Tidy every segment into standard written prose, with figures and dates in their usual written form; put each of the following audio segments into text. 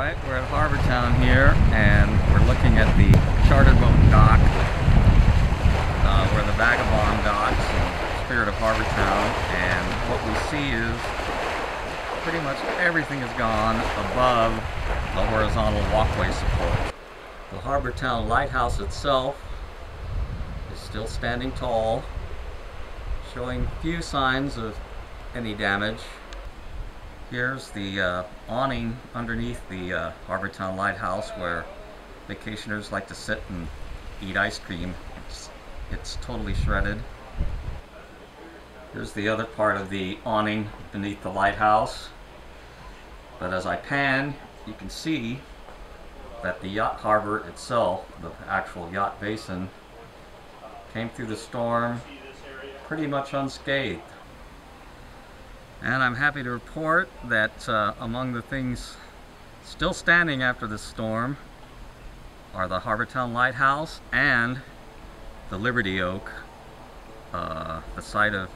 Alright, we're at Harbour Town here, and we're looking at the charter boat dock where the Vagabond docks in Spirit of Harbour Town, and what we see is pretty much everything is gone above the horizontal walkway support. The Harbour Town lighthouse itself is still standing tall, showing few signs of any damage. Here's the awning underneath the Harbour Town lighthouse where vacationers like to sit and eat ice cream. It's totally shredded. Here's the other part of the awning beneath the lighthouse. But as I pan, you can see that the yacht harbor itself, the actual yacht basin, came through the storm pretty much unscathed. And I'm happy to report that among the things still standing after the storm are the Harbour Town Lighthouse and the Liberty Oak, the site of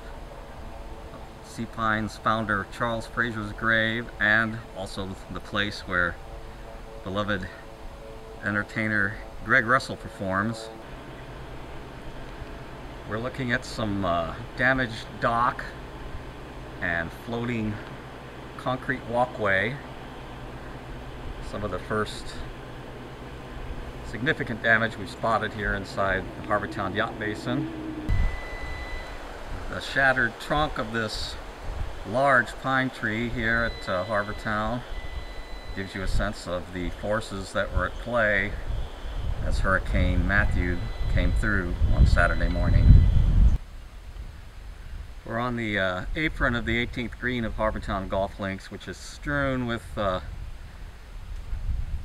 Sea Pine's founder Charles Frazier's grave, and also the place where beloved entertainer Greg Russell performs. We're looking at some damaged dock and floating concrete walkway. Some of the first significant damage we've spotted here inside the Harbour Town Yacht Basin. The shattered trunk of this large pine tree here at Harbour Town gives you a sense of the forces that were at play as Hurricane Matthew came through on Saturday morning. We're on the apron of the 18th green of Harbour Town Golf Links, which is strewn with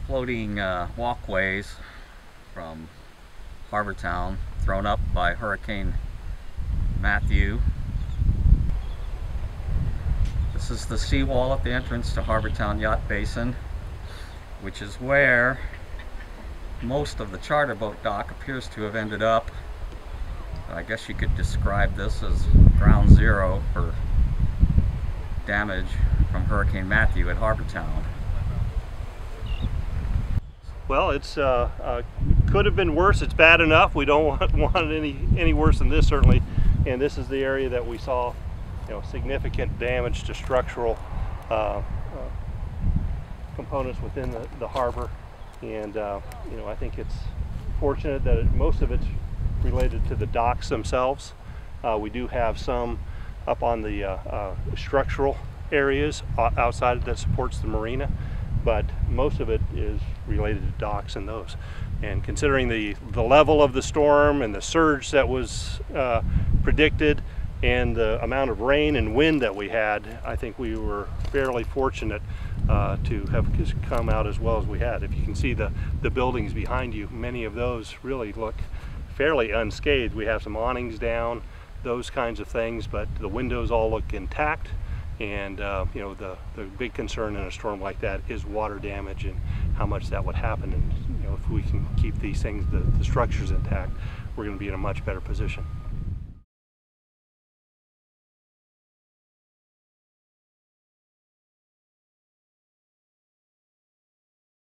floating walkways from Harbour Town thrown up by Hurricane Matthew. This is the seawall at the entrance to Harbour Town Yacht Basin, which is where most of the charter boat dock appears to have ended up. I guess you could describe this as ground zero for damage from Hurricane Matthew at Harbour Town. Well, it's could have been worse. It's bad enough. We don't want it any worse than this, certainly. And this is the area that we saw, significant damage to structural components within the harbor. And I think it's fortunate that most of it's related to the docks themselves. We do have some up on the structural areas outside that supports the marina, but most of it is related to docks and those. And considering the level of the storm and the surge that was predicted and the amount of rain and wind that we had, I think we were fairly fortunate to have come out as well as we had. If you can see the buildings behind you, many of those really look fairly unscathed. We have some awnings down, those kinds of things, but the windows all look intact. And the big concern in a storm like that is water damage and how much that would happen. And if we can keep these things, the structures intact, we're going to be in a much better position.